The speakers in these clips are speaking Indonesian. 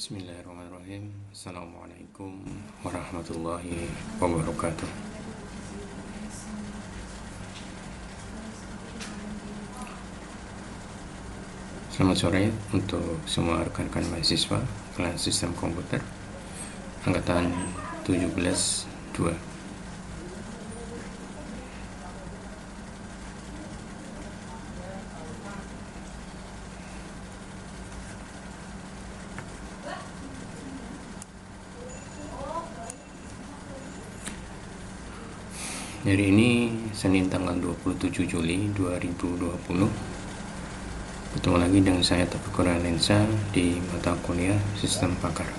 Bismillahirrahmanirrahim. Assalamualaikum warahmatullahi wabarakatuh. Selamat sore untuk semua rekan-rekan mahasiswa kelas sistem komputer angkatan 17-2. Hari ini Senin tanggal 27 Juli 2020. Ketemu lagi dengan saya Taufiq Kurniawansyah di mata kuliah Sistem Pakar.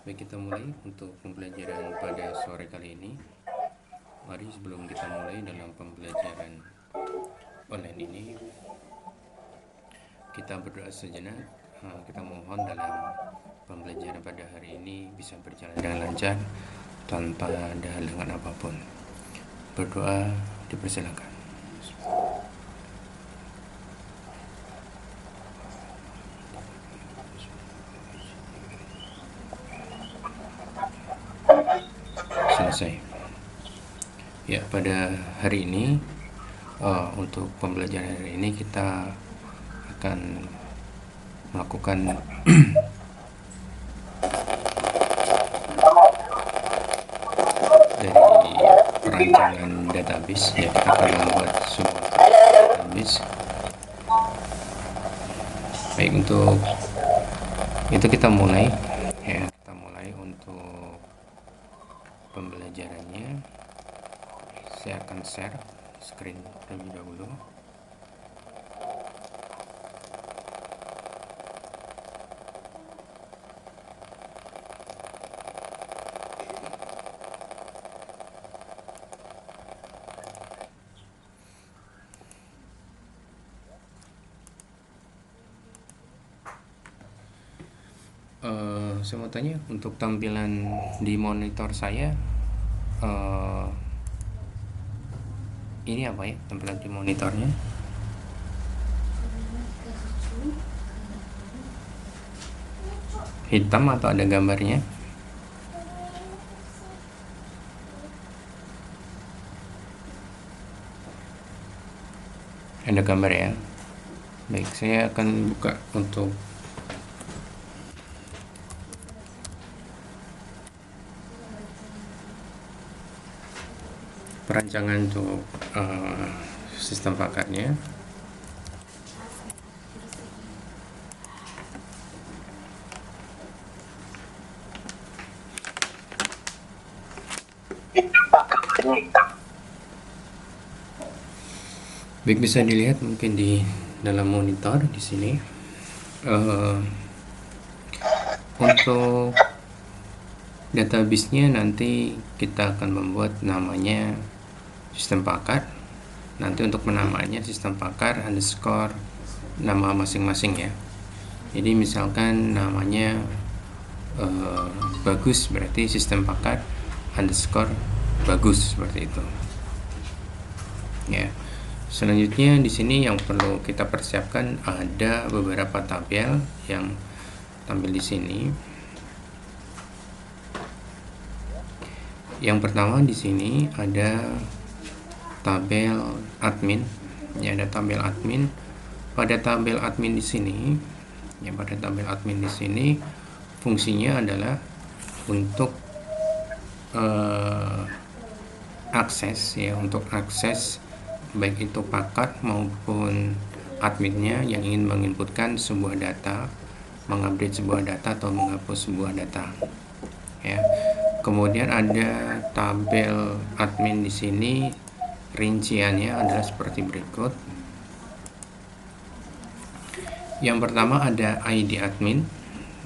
Baik, kita mulai untuk pembelajaran pada sore kali ini. Mari sebelum kita mulai dalam pembelajaran online ini, kita berdoa sejenak. Kita mohon dalam pembelajaran pada hari ini bisa berjalan dengan lancar tanpa ada halangan apapun. Berdoa dipersilakan. Selesai. Ya, pada hari ini untuk pembelajaran hari ini kita akan melakukan dari perancangan database. Ya, kita akan membuat sebuah database. Baik, untuk itu kita mulai. Ya, kita mulai untuk pembelajarannya. Saya akan share screen terlebih dahulu. Saya mau tanya, untuk tampilan di monitor saya ini apa ya tampilan di monitornya? Hitam atau ada gambarnya? Ada gambar ya? Baik, saya akan buka untuk perancangan untuk sistem pakarnya. Baik, bisa dilihat mungkin di dalam monitor di sini. Untuk database-nya nanti kita akan membuat namanya sistem pakar. Nanti untuk menamanya sistem pakar underscore nama masing-masing ya. Jadi misalkan namanya bagus, berarti sistem pakar underscore bagus, seperti itu ya. Selanjutnya di sini yang perlu kita persiapkan ada beberapa tabel yang tampil di sini. Yang pertama di sini ada tabel admin. Ya, ada tabel admin. Pada tabel admin di sini, ya, pada tabel admin di sini fungsinya adalah untuk akses ya, untuk akses baik itu pakat maupun adminnya yang ingin menginputkan sebuah data, mengupdate sebuah data atau menghapus sebuah data ya. Kemudian ada tabel admin di sini, rinciannya adalah seperti berikut. Yang pertama ada ID admin,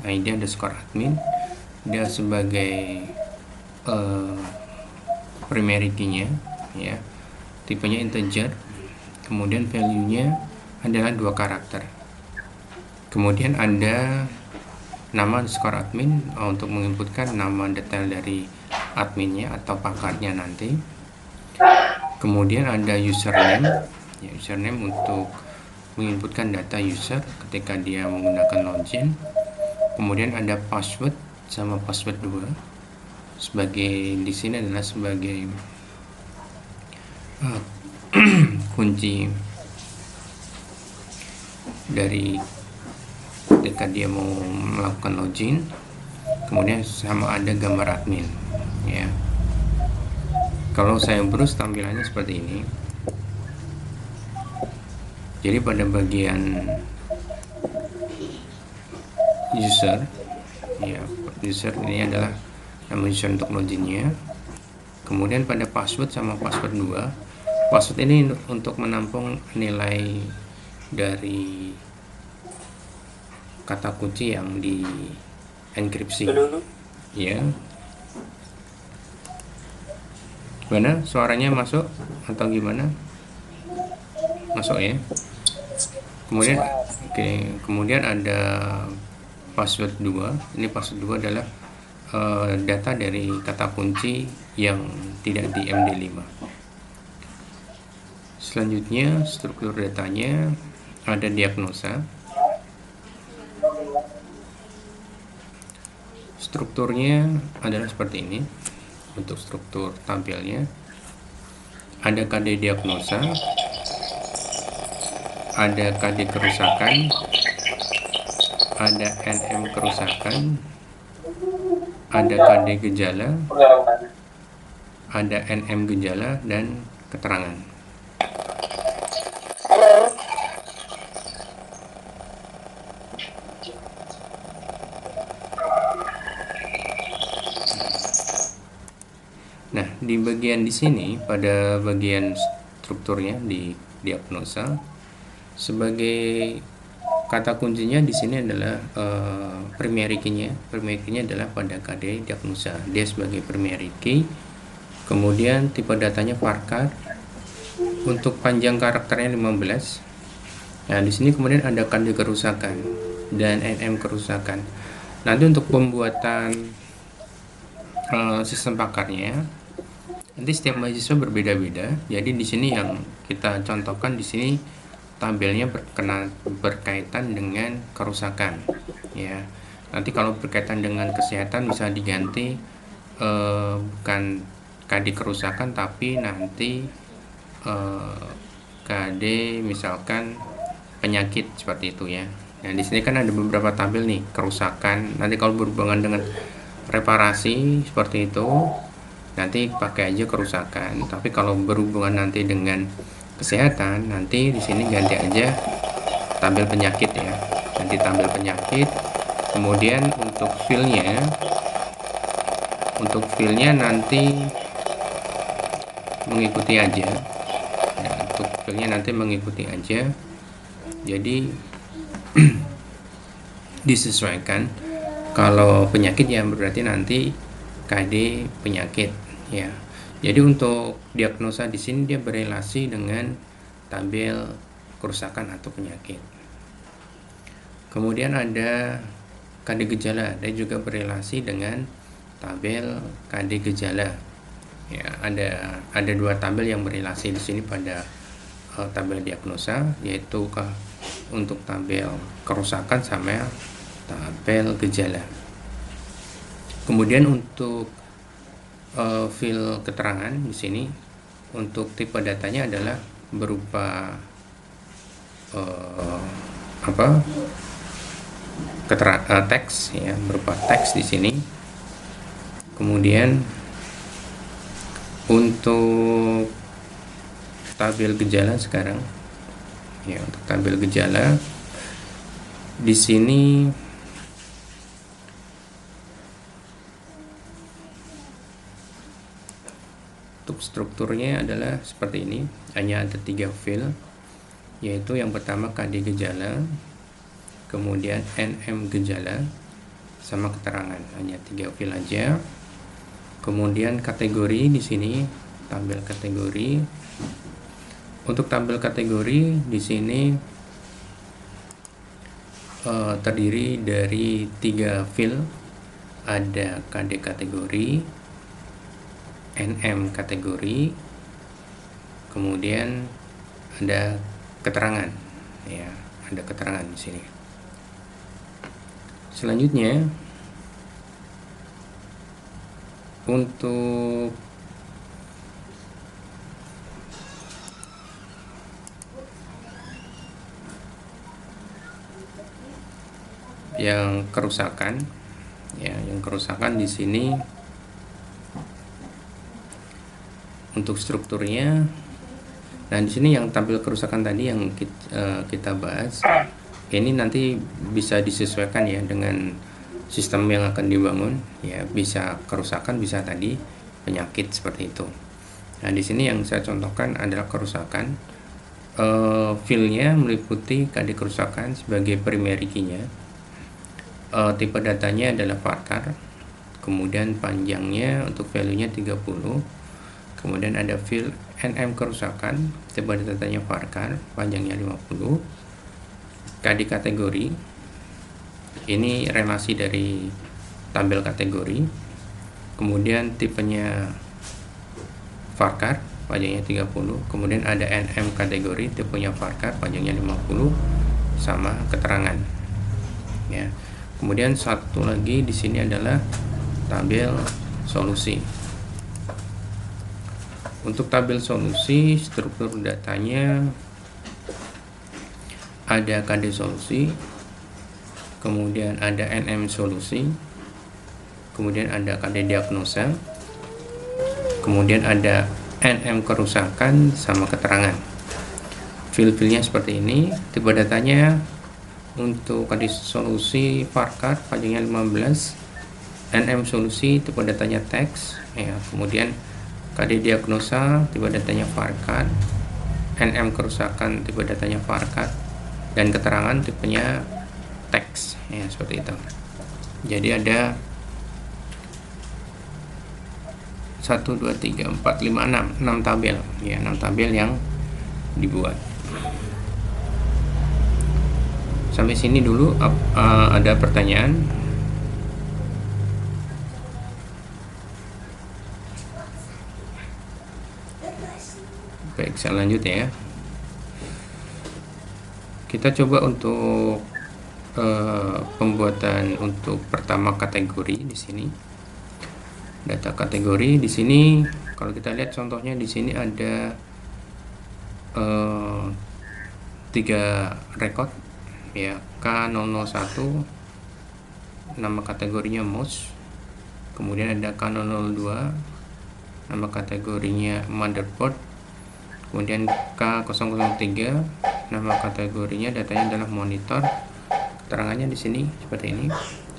ID underscore admin. Dia sebagai primary key-nya ya. Tipenya integer, kemudian value-nya adalah 2 karakter. Kemudian ada nama underscore admin untuk menginputkan nama detail dari adminnya atau paketnya nanti. Kemudian ada username, ya, username untuk menginputkan data user ketika dia menggunakan login. Kemudian ada password sama password 2 sebagai di sini adalah sebagai kunci dari ketika dia mau melakukan login. Kemudian sama ada gambar admin, ya. Kalau saya browse tampilannya seperti ini. Jadi pada bagian user, ya, user ini adalah nama user untuk loginnya. Kemudian pada password sama password 2, password ini untuk menampung nilai dari kata kunci yang di enkripsi, ya. Gimana, suaranya masuk atau gimana? Masuk ya. Kemudian kemudian ada password 2. Ini password 2 adalah data dari kata kunci yang tidak di MD5. Selanjutnya struktur datanya ada diagnosa. Strukturnya adalah seperti ini untuk struktur tampilnya. Ada KD diagnosa, ada KD kerusakan, ada NM kerusakan, ada KD gejala, ada NM gejala, dan keterangan. Nah, di bagian di sini pada bagian strukturnya di diagnosa, sebagai kata kuncinya di sini adalah primary key-nya. Primary key-nya adalah pada KD diagnosa. Dia sebagai primary key. Kemudian tipe datanya varchar. Untuk panjang karakternya 15. Nah, di sini kemudian ada KD kerusakan dan NM kerusakan. Nanti untuk pembuatan sistem pakarnya, nanti setiap mahasiswa berbeda-beda. Jadi di sini yang kita contohkan di sini tabelnya berkaitan dengan kerusakan, ya. Nanti kalau berkaitan dengan kesehatan bisa diganti bukan KD kerusakan tapi nanti KD misalkan penyakit seperti itu, ya. Nah, di sini kan ada beberapa tabel nih kerusakan. Nanti kalau berhubungan dengan reparasi seperti itu nanti pakai aja kerusakan. Tapi kalau berhubungan nanti dengan kesehatan, nanti di sini ganti aja tabel penyakit, ya. Nanti tabel penyakit. Kemudian untuk filenya nanti mengikuti aja. Nah, untuk filenya nanti mengikuti aja. Jadi disesuaikan. Kalau penyakit ya berarti nanti KD penyakit, ya. Jadi untuk diagnosa di sini dia berelasi dengan tabel kerusakan atau penyakit. Kemudian ada KD gejala, dia juga berelasi dengan tabel KD gejala. Ya, ada 2 tabel yang berelasi di sini pada tabel diagnosa, yaitu untuk tabel kerusakan sama tabel gejala. Kemudian untuk fil keterangan di sini untuk tipe datanya adalah berupa teks, ya, berupa teks di sini. Kemudian untuk tabel gejala sekarang, ya, untuk tabel gejala di sini untuk strukturnya adalah seperti ini. Hanya ada 3 fil, yaitu yang pertama KD gejala, kemudian NM gejala, sama keterangan. Hanya 3 fil aja. Kemudian kategori di sini tabel kategori. Untuk tabel kategori di sini terdiri dari 3 field, ada KD kategori, NM kategori, kemudian ada keterangan, ya, ada keterangan di sini. Selanjutnya untuk yang kerusakan, ya, yang kerusakan di sini untuk strukturnya. Nah, di sini yang tampil kerusakan tadi yang kita bahas, ini nanti bisa disesuaikan ya dengan sistem yang akan dibangun, ya, bisa kerusakan, bisa tadi penyakit seperti itu. Nah, di sini yang saya contohkan adalah kerusakan. File-nya meliputi KD kerusakan sebagai primary key-nya. Tipe datanya adalah varchar, kemudian panjangnya untuk value-nya 30. Kemudian ada file NM kerusakan, tipe datanya varchar, panjangnya 50. KD kategori, ini relasi dari tabel kategori. Kemudian tipenya varchar, panjangnya 30. Kemudian ada NM kategori, tipenya varchar, panjangnya 50, sama keterangan, ya. Kemudian satu lagi di sini adalah tabel solusi. Untuk tabel solusi, struktur datanya ada KD solusi, kemudian ada NM solusi, kemudian ada KD diagnosa, kemudian ada NM kerusakan sama keterangan. File-filenya seperti ini. Tipe datanya untuk KD solusi varchar, panjangnya 15. NM solusi, tipe datanya teks, ya. Kemudian KD diagnosa, tipe datanya varchar. NM kerusakan, tipe datanya varchar. Dan keterangan tipenya teks, ya, seperti itu. Jadi ada 1, 2, 3, 4, 5, 6 tabel, ya, 6 tabel yang dibuat. Sampai sini dulu. Ada pertanyaan? Baik, saya lanjut ya. Kita coba untuk pembuatan untuk pertama kategori di sini. Data kategori di sini, kalau kita lihat contohnya di sini ada 3 record, ya. K001 nama kategorinya mouse, kemudian ada K002 nama kategorinya motherboard, kemudian K003 nama kategorinya datanya adalah monitor. Keterangannya di sini seperti ini.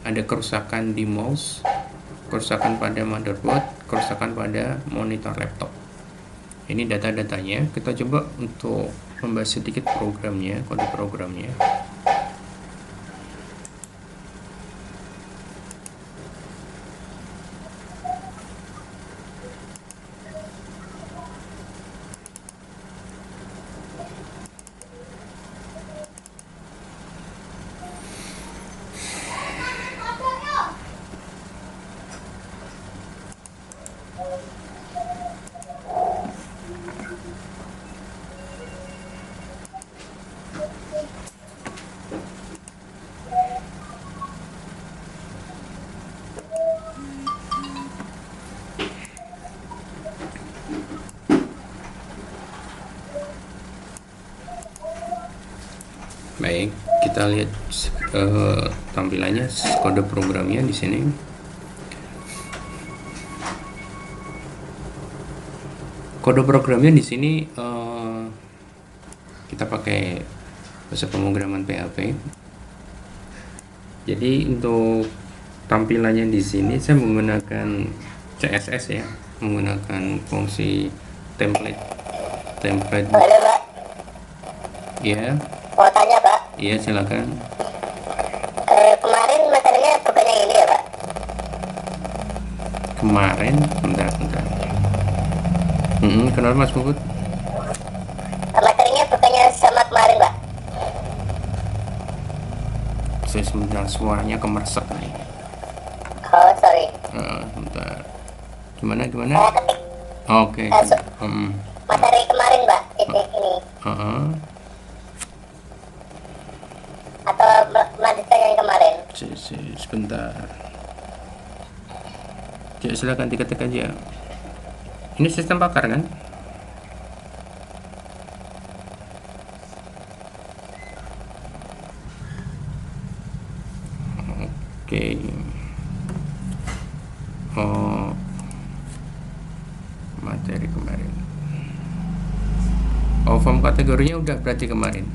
Ada kerusakan di mouse, kerusakan pada motherboard, kerusakan pada monitor laptop. Ini data-datanya. Kita coba untuk membahas sedikit programnya, kode programnya. Baik, kita lihat tampilannya, kode programnya di sini. Kode programnya di sini kita pakai bahasa pemrograman PHP. Jadi untuk tampilannya di sini saya menggunakan CSS, ya, menggunakan fungsi template. Halo, Pak. Ya. Mau tanya, Pak. Iya, silakan. Kemarin materinya bukannya ini ya, Pak? Kemarin, bentar. Kenapa Mas Puput? Materinya bukannya sama kemarin, Pak? Saya sebentar, suaranya kemersek nih. Oh, sorry. Bentar. Gimana? Ketik Oke. materi kemarin, Pak. Ini. Atau melanjutkan yang kemarin? Sebentar. Ya, silakan diketik aja. Ini sistem pakar kan? Oke. Oh, materi kemarin. Oh, form kategorinya udah berarti kemarin.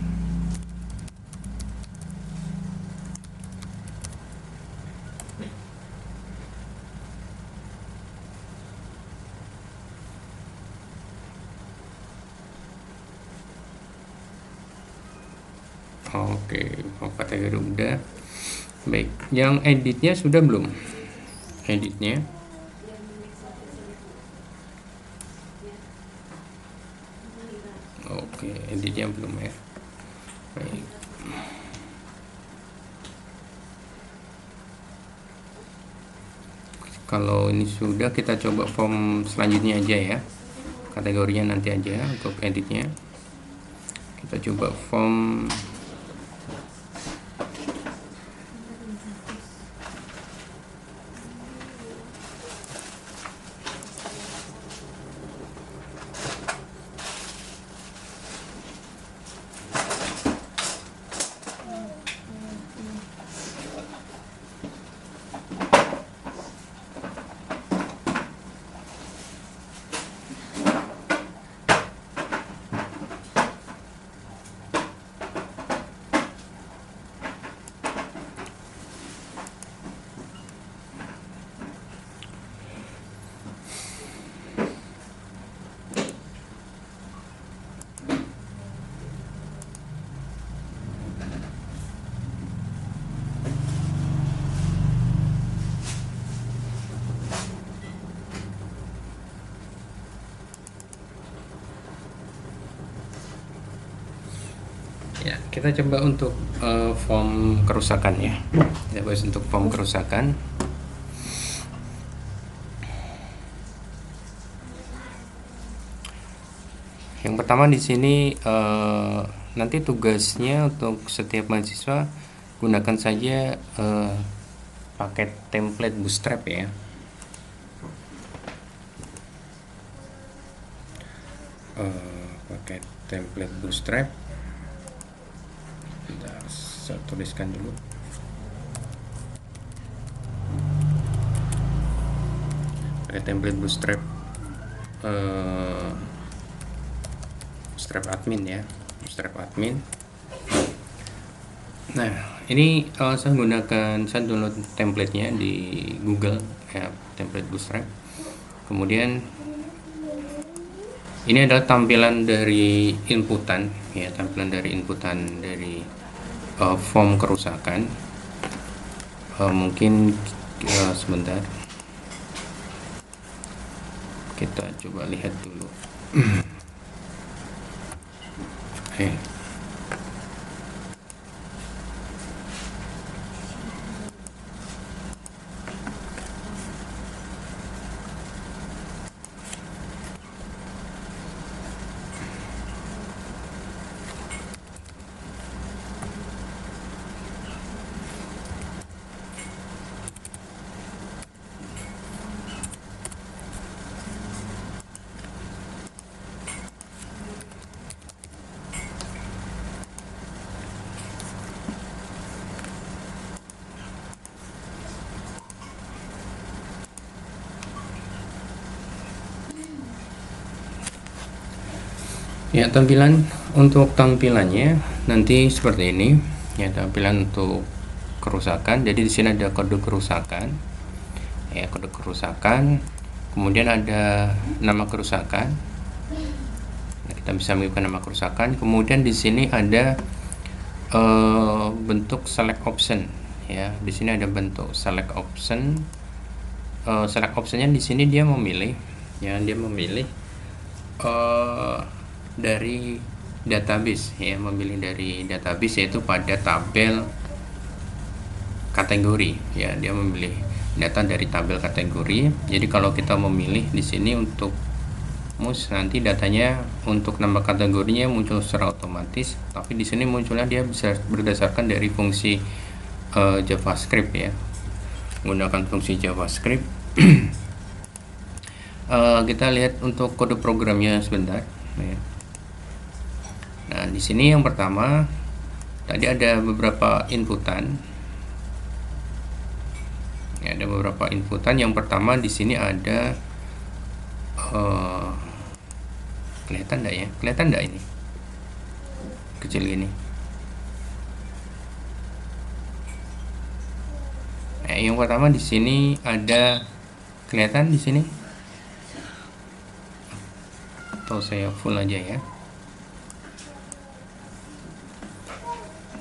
Oke, form kategori udah. Baik, yang editnya sudah belum? Editnya. Oke, editnya belum ya. Baik. Kalau ini sudah, kita coba form selanjutnya aja ya. Kategorinya nanti aja untuk editnya. Kita coba form ya, kita coba untuk form kerusakan ya. Kita bahas untuk form kerusakan. Yang pertama di sini nanti tugasnya untuk setiap mahasiswa gunakan saja paket template Bootstrap ya. Paket template Bootstrap. Bentar, saya tuliskan dulu. Paket template Bootstrap. Bootstrap admin ya, Bootstrap admin. Nah, ini saya download templatenya di Google ya, template Bootstrap. Kemudian ini adalah tampilan dari inputan ya, dari form kerusakan. Mungkin sebentar, kita coba lihat dulu. Ya, untuk tampilannya nanti seperti ini ya, tampilan untuk kerusakan. Jadi di sini ada kode kerusakan ya, kode kerusakan, kemudian ada nama kerusakan. Nah, kita bisa menggunakan nama kerusakan. Kemudian di sini ada bentuk select option ya. Di sini ada bentuk select option. Select optionnya di sini dia memilih dari database, ya, memilih dari database yaitu pada tabel kategori, ya, dia memilih data dari tabel kategori. Jadi kalau kita memilih di sini untuk mus, nanti datanya untuk nama kategorinya muncul secara otomatis, tapi di sini munculnya dia bisa berdasarkan dari fungsi JavaScript, ya, menggunakan fungsi JavaScript. Kita lihat untuk kode programnya sebentar, ya. Nah, di sini yang pertama tadi ada beberapa inputan. Ya, ada beberapa inputan. Yang pertama di sini ada kelihatan enggak ya? Kelihatan enggak ini? Kecil gini. Nah, yang pertama di sini ada, kelihatan di sini? Atau saya full aja ya.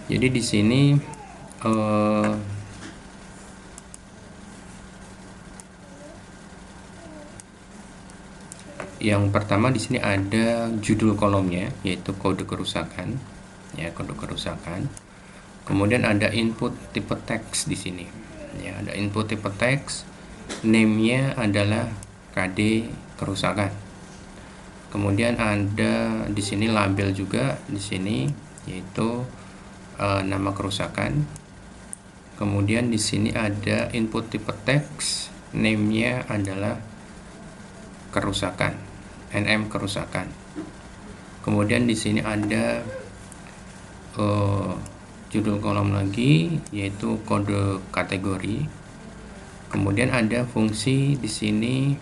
Jadi di sini yang pertama di sini ada judul kolomnya, yaitu kode kerusakan, ya, kode kerusakan. Kemudian ada input tipe teks di sini, ya, ada input tipe teks, name-nya adalah KD kerusakan. Kemudian ada di sini label juga di sini, yaitu nama kerusakan. Kemudian di sini ada input tipe teks, name-nya adalah kerusakan, NM kerusakan. Kemudian di sini ada judul kolom lagi, yaitu kode kategori. Kemudian ada fungsi di sini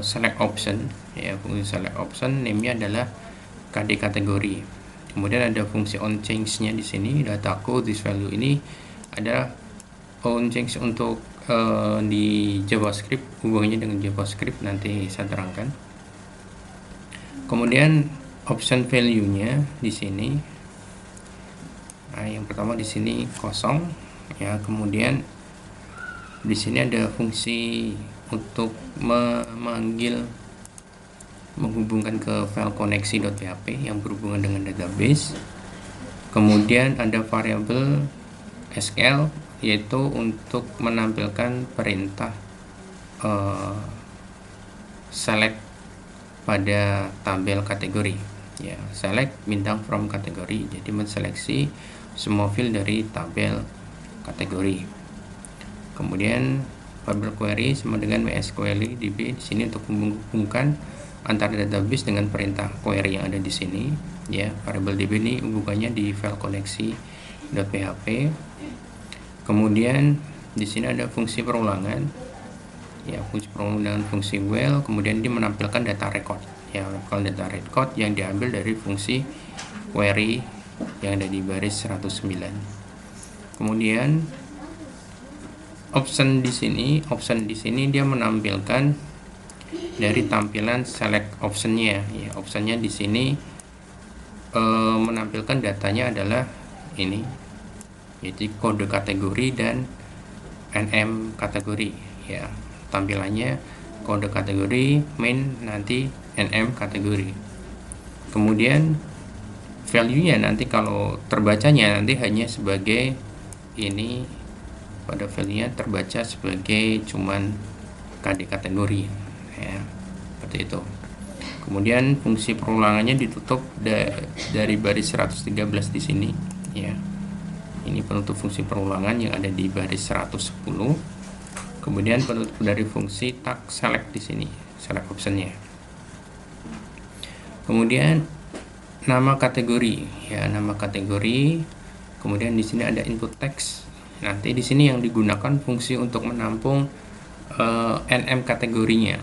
select option, ya, fungsi select option, name-nya adalah KD kategori. Kemudian ada fungsi on change-nya di sini, dataku this value ini adalah on change untuk di JavaScript, hubungannya dengan JavaScript nanti saya terangkan. Kemudian option value-nya di sini, nah, yang pertama di sini kosong, ya. Kemudian di sini ada fungsi untuk menghubungkan ke file koneksi.php yang berhubungan dengan database. Kemudian ada variabel SQL, yaitu untuk menampilkan perintah select pada tabel kategori, ya, select bintang from kategori, jadi menseleksi semua field dari tabel kategori. Kemudian variable query sama dengan MySQL DB di sini untuk menghubungkan antara database dengan perintah query yang ada di sini, ya. Variable DB ini hubungannya di file koneksi.php. Kemudian di sini ada fungsi perulangan, ya, fungsi perulangan fungsi while. Kemudian dia menampilkan data record, ya, kalau data record yang diambil dari fungsi query yang ada di baris 109. Kemudian option di sini dia menampilkan dari tampilan select optionnya, ya. Optionnya di sini menampilkan datanya adalah ini, yaitu kode kategori dan NM kategori, ya. Tampilannya kode kategori main, nanti NM kategori. Kemudian value-nya nanti kalau terbacanya nanti hanya sebagai ini, pada value-nya terbaca sebagai cuman KD kategori, ya, seperti itu. Kemudian fungsi perulangannya ditutup dari baris 113 di sini, ya. Ini penutup fungsi perulangan yang ada di baris 110. Kemudian penutup dari fungsi tag select di sini, select optionnya. Kemudian nama kategori, ya, nama kategori. Kemudian di sini ada input text. Nanti di sini yang digunakan fungsi untuk menampung NM kategorinya,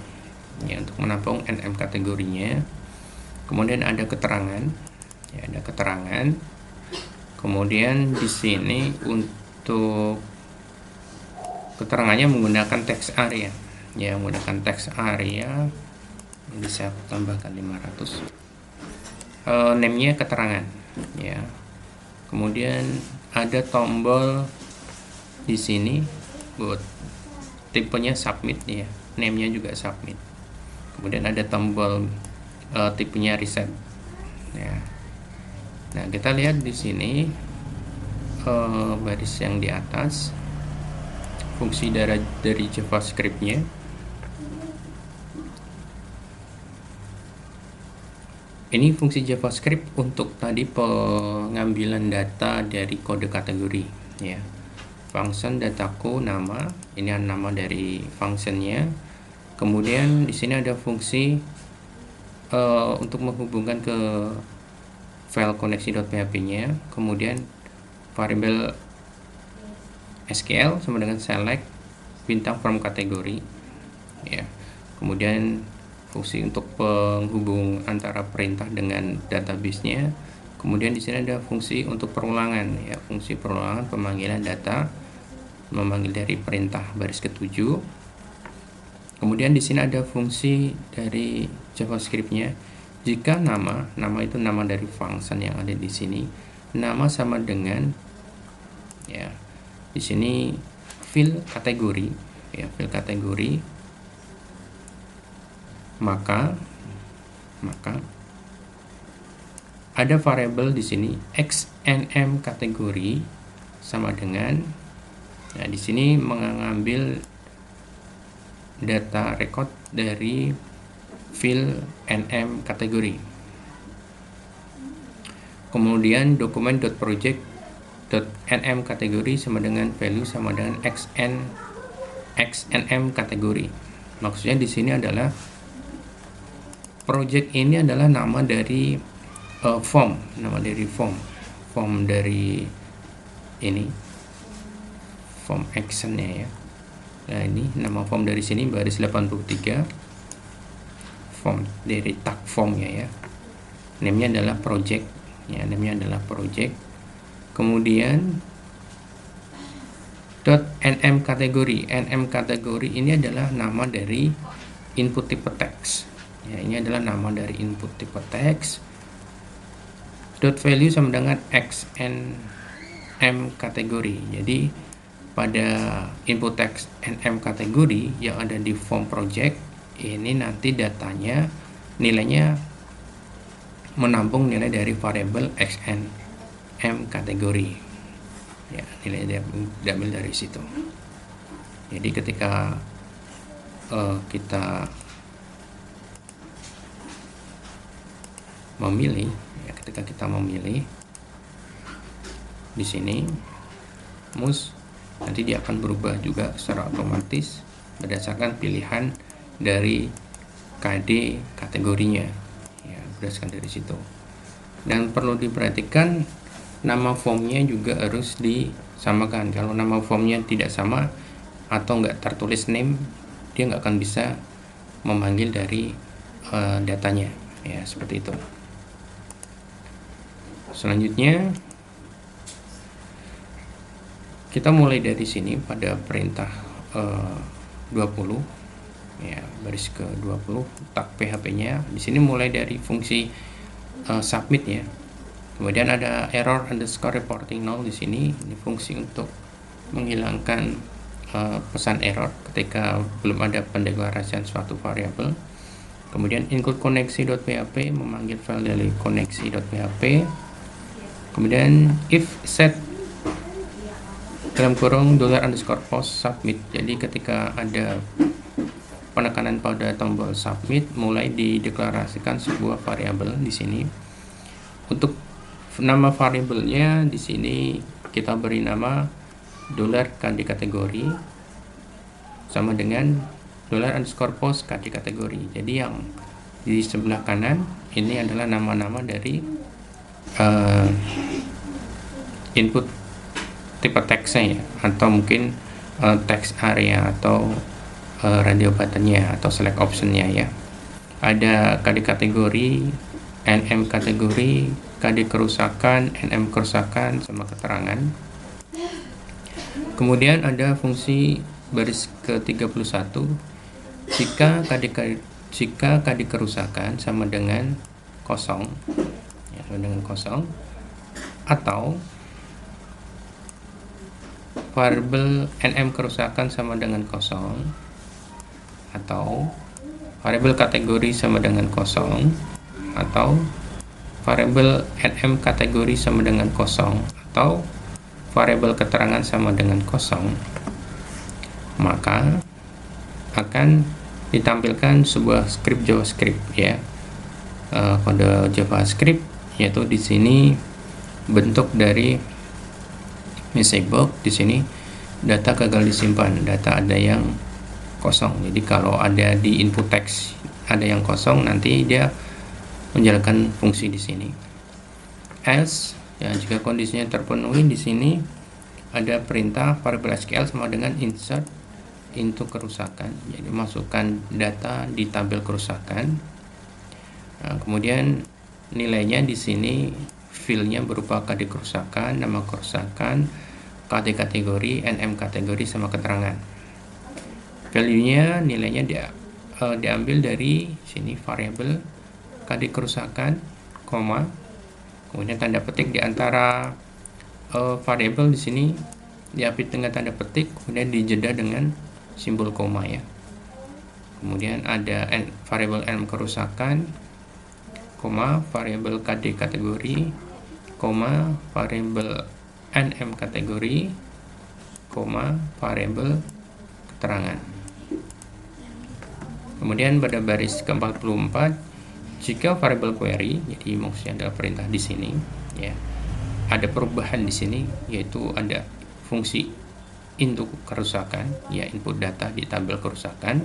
ya, untuk menampung NM kategorinya. Kemudian ada keterangan, ya, ada keterangan. Kemudian di sini untuk keterangannya menggunakan text area, ya, menggunakan text area. Bisa tambahkan 500. Name-nya keterangan, ya. Kemudian ada tombol di sini buat tipenya submit, ya, name-nya juga submit. kemudian ada tombol tipenya reset ya. Nah, kita lihat di sini baris yang di atas fungsi dari JavaScript-nya. Ini fungsi JavaScript untuk tadi pengambilan data dari kode kategori ya. Function dataku nama, ini nama dari functionnya. Kemudian di sini ada fungsi untuk menghubungkan ke file koneksi.php-nya. Kemudian variabel SQL sama dengan select bintang from kategori ya. Kemudian fungsi untuk penghubung antara perintah dengan database-nya. Kemudian di sini ada fungsi untuk perulangan ya, fungsi perulangan pemanggilan data, memanggil dari perintah baris ke-7. Kemudian di sini ada fungsi dari JavaScript-nya. Jika nama itu nama dari function yang ada di sini, nama sama dengan ya, di sini field kategori ya, field kategori, maka ada variabel di sini xnm kategori sama dengan, nah di sini mengambil data record dari field nm kategori. Kemudian dokumen.project.nm kategori sama dengan value sama dengan xnm kategori. Maksudnya di sini adalah project ini adalah nama dari form dari ini form actionnya ya. Nah, ini nama form dari sini baris 83, form dari tag formnya ya. Name-nya adalah project ya, name-nya adalah project. Kemudian .nm kategori, nm kategori ini adalah nama dari input tipe teks. Ya, ini adalah nama dari input tipe teks. .value sama dengan xnm kategori. Jadi pada input teks nm kategori yang ada di form project ini nanti datanya nilainya menampung nilai dari variabel xnm kategori. Ya, nilai diambil dari situ. Jadi ketika kita memilih ya, ketika kita memilih di sini mouse, nanti dia akan berubah juga secara otomatis berdasarkan pilihan dari KD kategorinya ya, berdasarkan dari situ. Dan perlu diperhatikan nama formnya juga harus disamakan. Kalau nama formnya tidak sama atau nggak tertulis name, dia nggak akan bisa memanggil dari datanya ya, seperti itu. Selanjutnya kita mulai dari sini pada perintah 20 ya, baris ke 20 tag PHP-nya. Di sini mulai dari fungsi submit ya. Kemudian ada error underscore reporting null di sini. Ini fungsi untuk menghilangkan pesan error ketika belum ada pendeklarasian suatu variabel. Kemudian include koneksi.php, memanggil file dari koneksi.php. Kemudian if set dalam kurung $_post submit. Jadi ketika ada penekanan pada tombol submit, mulai dideklarasikan sebuah variabel di sini. Untuk nama variabelnya di sini kita beri nama $KD kategori sama dengan $_post KD kategori. Jadi yang di sebelah kanan ini adalah nama-nama dari input tipe teksnya ya, atau mungkin text area atau radio buttonnya atau select optionnya ya. Ada KD kategori, nm kategori, KD kerusakan, nm kerusakan sama keterangan. Kemudian ada fungsi baris ke-31, jika KD kerusakan sama dengan kosong ya, sama dengan kosong, atau variabel nm kerusakan sama dengan kosong, atau variabel kategori sama dengan kosong, atau variabel nm kategori sama dengan kosong, atau variabel keterangan sama dengan kosong, maka akan ditampilkan sebuah script JavaScript ya, kode JavaScript, yaitu di sini bentuk dari message box. Di sini data gagal disimpan, data ada yang kosong. Jadi kalau ada di input teks ada yang kosong, nanti dia menjalankan fungsi di sini. Else ya, jika kondisinya terpenuhi, di sini ada perintah variabel SQL sama dengan insert into kerusakan. Jadi masukkan data di tabel kerusakan. Nah, kemudian nilainya di sini filenya berupa KD kerusakan, nama kerusakan, KD kategori, NM kategori sama keterangan. Value-nya, nilainya diambil dari sini variabel KD kerusakan, koma, kemudian tanda petik di antara variabel di sini diapit dengan tanda petik, kemudian dijeda dengan simbol koma ya. Kemudian ada variabel N kerusakan, koma, variabel KD kategori, koma, variabel NM kategori, koma, variabel keterangan. Kemudian pada baris ke-44, jika variabel query, jadi maksudnya adalah perintah di sini ya, ada perubahan di sini, yaitu ada fungsi into kerusakan ya, input data di tabel kerusakan,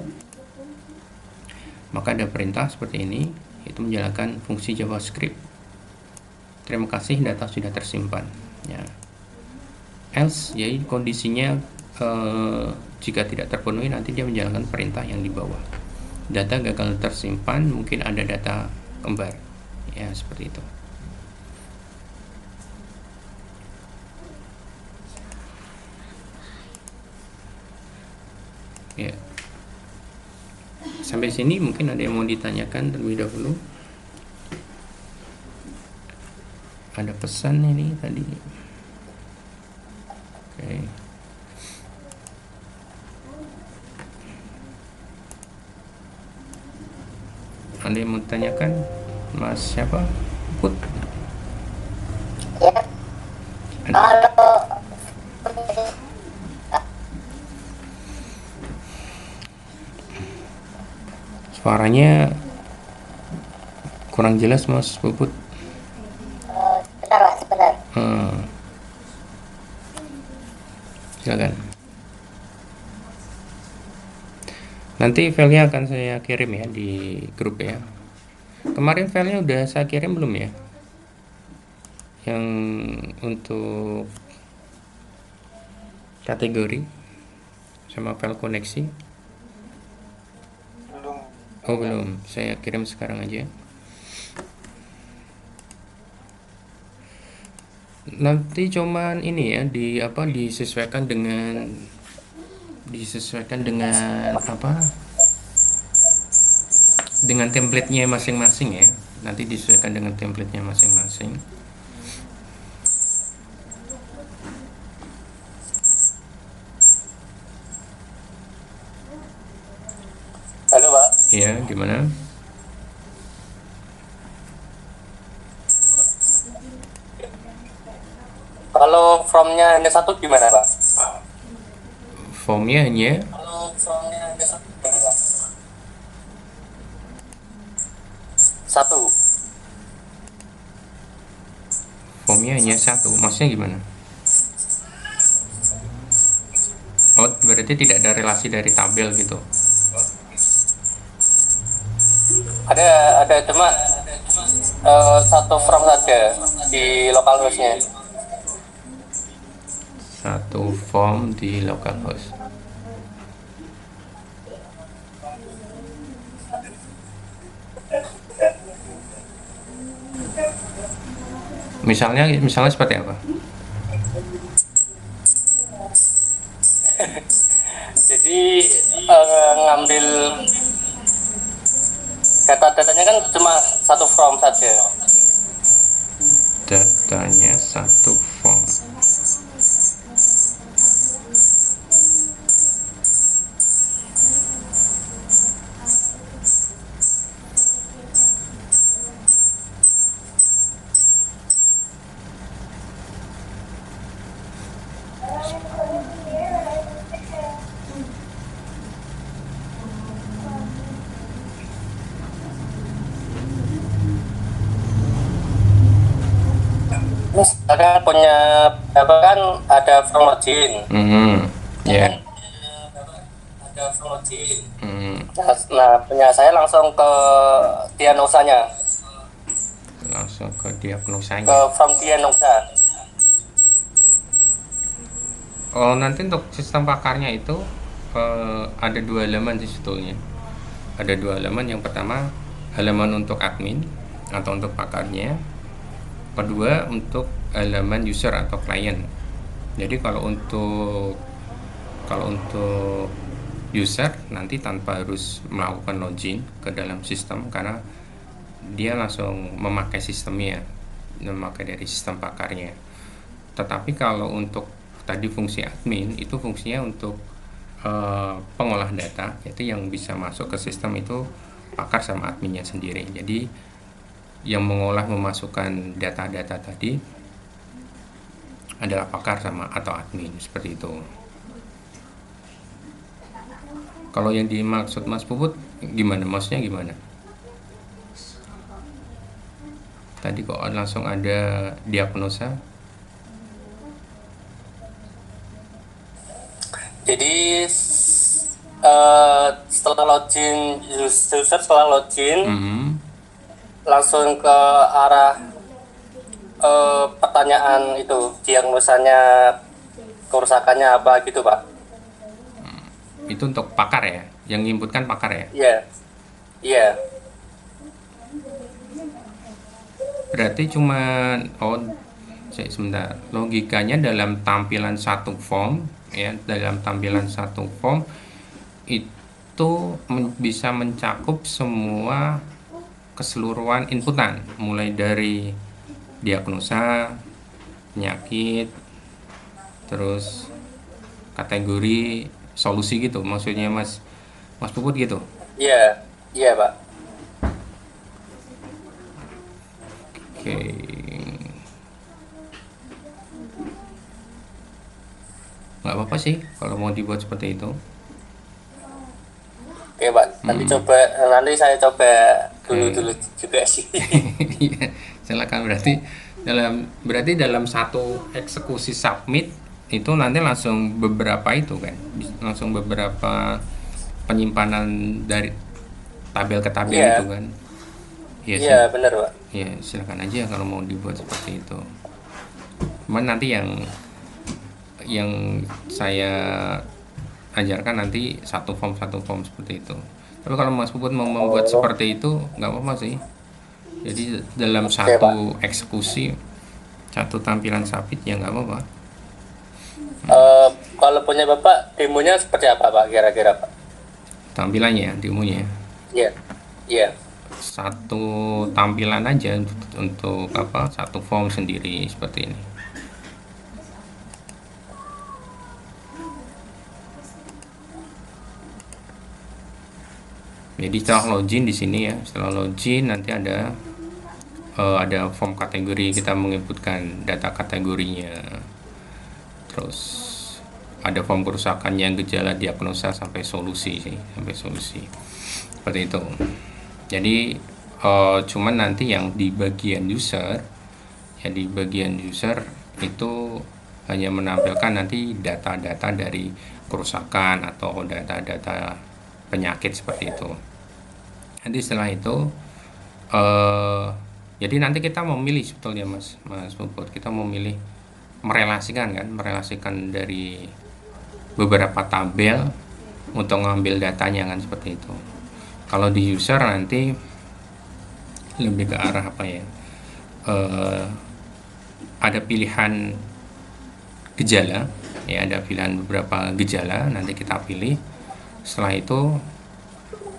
maka ada perintah seperti ini, itu menjalankan fungsi JavaScript. Terima kasih, data sudah tersimpan ya. Else, jadi kondisinya jika tidak terpenuhi, nanti dia menjalankan perintah yang di bawah. Data gagal tersimpan, mungkin ada data kembar ya, seperti itu. Ya, sampai sini mungkin ada yang mau ditanyakan terlebih dahulu. Ada pesan ini tadi. Oke. Ada yang mau ditanyakan? Mas siapa? Put. Ya. Kalau suaranya kurang jelas Mas Puput. sebentar Pak, sebentar. Silakan. Nanti filenya akan saya kirim ya di grup ya. Kemarin filenya udah saya kirim belum ya? Yang untuk kategori sama file koneksi? Oh belum, saya kirim sekarang aja. Nanti cuman ini ya, disesuaikan dengan dengan template-nya masing-masing ya. Nanti disesuaikan dengan template-nya masing-masing. Halo Pak. Ya, gimana? Kalau formnya hanya satu gimana Pak? Formnya hanya Kalau formnya hanya satu gimana Pak? Satu. formnya hanya satu, maksudnya gimana? Oh, berarti tidak ada relasi dari tabel gitu. Ada cuma satu from saja di localhost-nya. Satu form di localhost. Misalnya seperti apa? Jadi ngambil data-datanya kan cuma satu from saja. Datanya satu form. misalkan punya apa kan ada from login. Ya. Ada from login. Hmm, Nah, punya saya langsung ke diagnosanya, langsung ke ke diagnosanya. from diagnosa. Oh, nanti untuk sistem pakarnya itu ada dua halaman sih sebetulnya. Ada dua halaman. Yang pertama halaman untuk admin atau untuk pakarnya. Kedua untuk halaman user atau klien. Jadi kalau untuk user nanti tanpa harus melakukan login ke dalam sistem karena dia langsung memakai sistemnya, memakai dari sistem pakarnya. Tetapi kalau untuk tadi fungsi admin itu fungsinya untuk pengolah data, yaitu yang bisa masuk ke sistem itu pakar sama adminnya sendiri. Jadi yang mengolah memasukkan data-data tadi adalah pakar sama atau admin seperti itu. Kalau yang dimaksud Mas Puput gimana? Maksudnya gimana? Tadi kok langsung ada diagnosa? Jadi setelah login, user setelah login langsung ke arah pertanyaan itu, diagnosanya, kerusakannya apa gitu Pak. Itu untuk pakar ya? Yang inputkan pakar ya? Iya, iya. Berarti cuman sebentar. Logikanya dalam tampilan satu form ya, dalam tampilan satu form itu bisa mencakup semua keseluruhan inputan, mulai dari diagnosa, penyakit, terus kategori, solusi gitu. Maksudnya Mas Puput gitu. Iya, iya Pak. Oke. Nggak apa-apa sih kalau mau dibuat seperti itu. Oke Pak, nanti saya coba dulu juga sih. Iya, silakan. Berarti dalam satu eksekusi submit itu nanti langsung beberapa itu kan, langsung beberapa penyimpanan dari tabel ke tabel Iya. itu kan. Iya, Iya benar Pak. ya silakan aja kalau mau dibuat seperti itu. Cuman nanti yang saya ajarkan nanti satu form seperti itu. Tapi kalau Mas Puput mau membuat seperti itu nggak apa-apa sih. Jadi dalam satu eksekusi, satu tampilan submit ya nggak apa-apa. Kalau punya Bapak, demonya seperti apa Pak kira-kira Pak? Tampilannya, demonya. Iya, iya. Satu tampilan aja untuk apa? Satu form sendiri seperti ini. Jadi setelah login di sini ya, setelah login nanti ada form kategori, kita menginputkan data kategorinya. Terus ada form kerusakannya, gejala, diagnosa sampai solusi sih, sampai solusi. Seperti itu. Jadi cuman nanti yang di bagian user, ya di bagian user itu hanya menampilkan nanti data-data dari kerusakan atau data-data penyakit seperti itu. Nanti setelah itu jadi nanti kita memilih sebetulnya Mas Puput, kita memilih merelasikan dari beberapa tabel untuk ngambil datanya kan seperti itu. Kalau di user nanti lebih ke arah apa ya? Ada pilihan gejala, ya ada pilihan beberapa gejala, nanti kita pilih. Setelah itu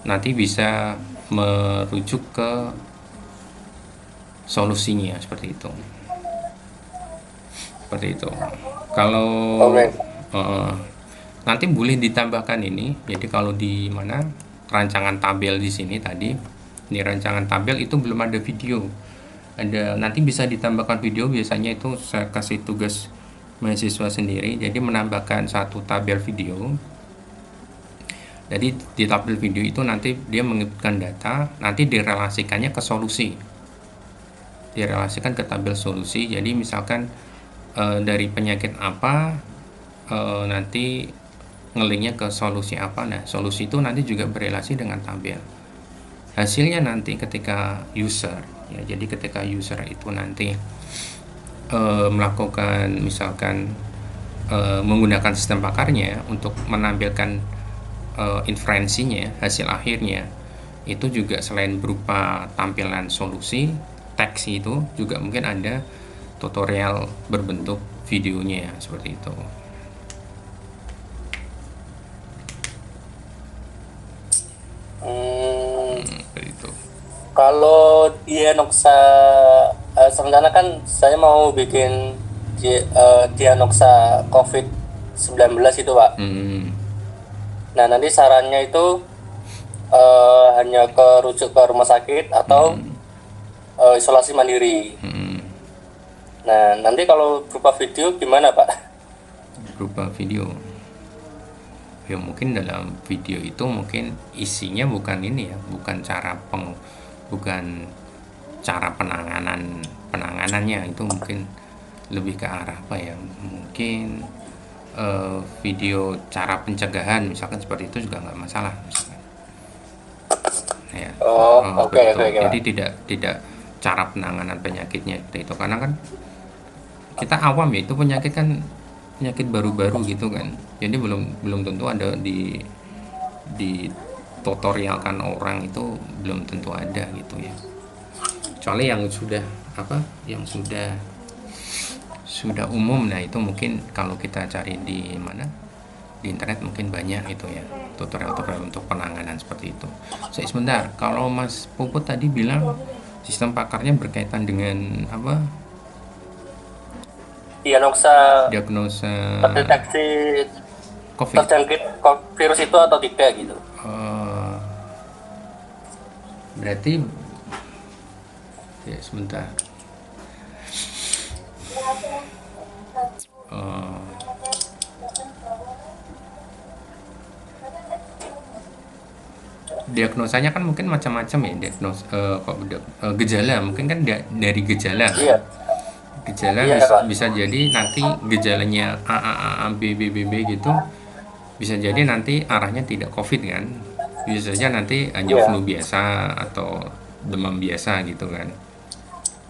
nanti bisa merujuk ke solusinya seperti itu. Seperti itu. Kalau nanti boleh ditambahkan ini. Jadi kalau di mana rancangan tabel di sini tadi, di rancangan tabel itu belum ada video. Nanti bisa ditambahkan video, biasanya itu saya kasih tugas mahasiswa sendiri. Jadi menambahkan satu tabel video. Jadi di tabel video itu nanti dia menginputkan data, nanti direlasikannya ke solusi. direlasikan ke tabel solusi. Jadi misalkan dari penyakit apa nanti ngelinknya ke solusi apa. Nah, solusi itu nanti juga berrelasi dengan tabel. Hasilnya nanti ketika user, ya, jadi ketika user itu nanti melakukan misalkan menggunakan sistem pakarnya untuk menampilkan inferensinya, hasil akhirnya, itu juga selain berupa tampilan solusi, teks itu juga mungkin ada tutorial berbentuk videonya seperti itu. Seperti itu. Kalau diagnosa sebenarnya kan saya mau bikin diagnosa COVID-19 itu, Pak. Nah, nanti sarannya itu hanya rujuk ke rumah sakit atau isolasi mandiri. Nah, nanti kalau berupa video gimana, Pak? Berupa video, ya mungkin dalam video itu mungkin isinya bukan ini ya, bukan cara penanganannya, itu mungkin lebih ke arah apa ya, mungkin video cara pencegahan misalkan, seperti itu juga nggak masalah misalkan ya. Oke. Jadi tidak cara penanganan penyakitnya seperti itu, karena kan kita awam ya, itu penyakit kan penyakit baru-baru gitu kan, jadi belum tentu ada di tutorialkan orang, itu belum tentu ada gitu ya, kecuali yang sudah umum. Nah, itu mungkin kalau kita cari di mana, di internet mungkin banyak itu ya, tutorial untuk penanganan seperti itu. Sebentar, kalau Mas Puput tadi bilang sistem pakarnya berkaitan dengan apa? Diagnosa terdeteksi COVID. terjangkit virus itu atau tidak gitu. Berarti ya sebentar. Diagnosanya kan mungkin macam-macam ya, gejala mungkin kan dari gejala. Iya. Gejala bisa jadi nanti gejalanya A B B gitu, bisa jadi nanti arahnya tidak COVID kan, bisa saja nanti hanya flu biasa atau demam biasa gitu kan.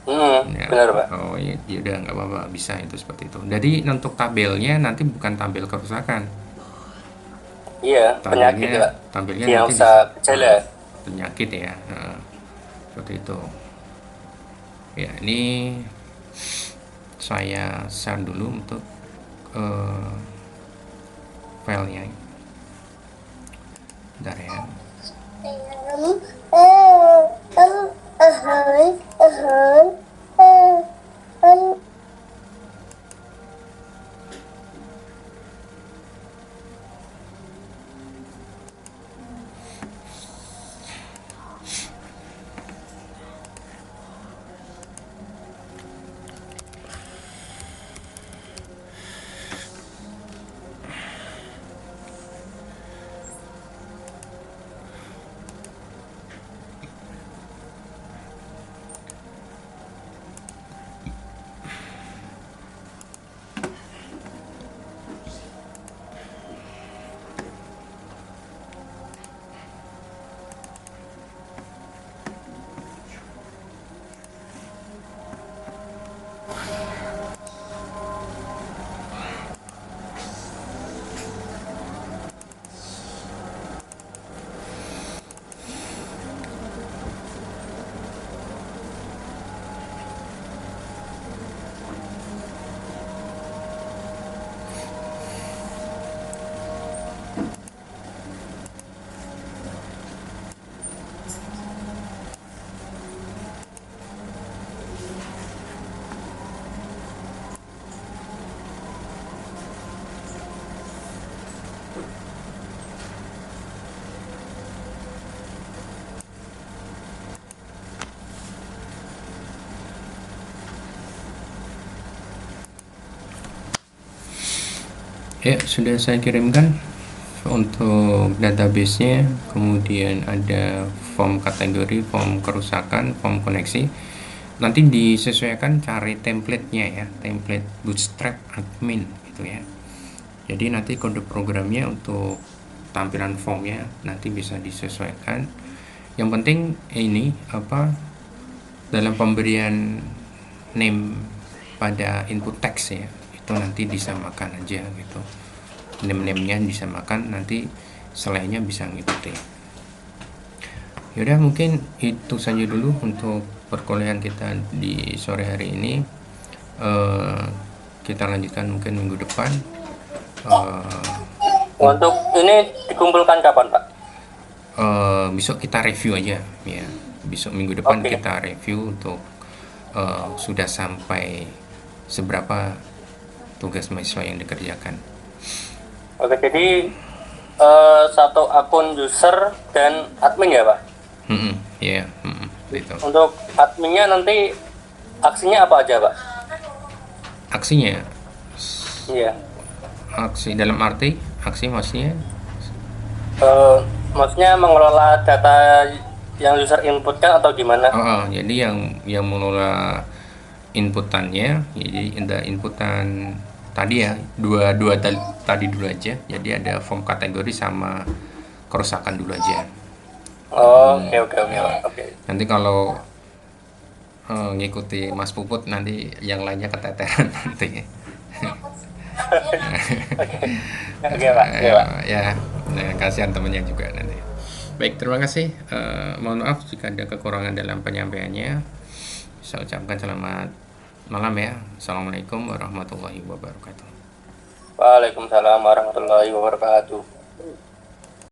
Ya. Benar, Pak. Ya udah, nggak apa-apa, bisa itu seperti itu. Jadi untuk tabelnya nanti bukan tabel kerusakan. Iya, penyakit, Pak. Tabelnya yang nanti bisa gejala penyakit ya. Seperti itu. Ya, ini saya share dulu untuk filenya. Bentar ya. Ya, sudah saya kirimkan untuk database-nya, kemudian ada form kategori, form kerusakan, form koneksi. nanti disesuaikan cari template-nya ya, template Bootstrap admin gitu ya. Jadi nanti kode programnya untuk tampilan formnya nanti bisa disesuaikan. Yang penting ini dalam pemberian name pada input text ya, itu nanti disamakan aja gitu. Name-nya disamakan, nanti selainnya bisa ngikuti. Yaudah, mungkin itu saja dulu untuk perkuliahan kita di sore hari ini. Kita lanjutkan mungkin minggu depan. Untuk ini dikumpulkan kapan, Pak? Besok kita review aja ya. Besok minggu depan Oke. kita review untuk sudah sampai seberapa tugas mahasiswa yang dikerjakan. Oke, jadi satu akun user dan admin ya, Pak? Ya, gitu. Untuk adminnya nanti aksinya apa aja, Pak? Aksinya, Iya. aksi dalam arti aksi maksudnya Maksudnya mengelola data yang user inputkan atau gimana? jadi yang mengelola inputannya, jadi ada inputan tadi ya, dua tadi dulu aja. Jadi ada form kategori sama kerusakan dulu aja. Oke. Nanti kalau ngikuti Mas Puput, nanti yang lainnya keteteran nanti. Oke, Pak. Ya, kasihan temennya juga nanti. Baik, terima kasih. Mohon maaf jika ada kekurangan dalam penyampaiannya. Saya ucapkan selamat malam ya. Assalamualaikum warahmatullahi wabarakatuh. Waalaikumsalam warahmatullahi wabarakatuh.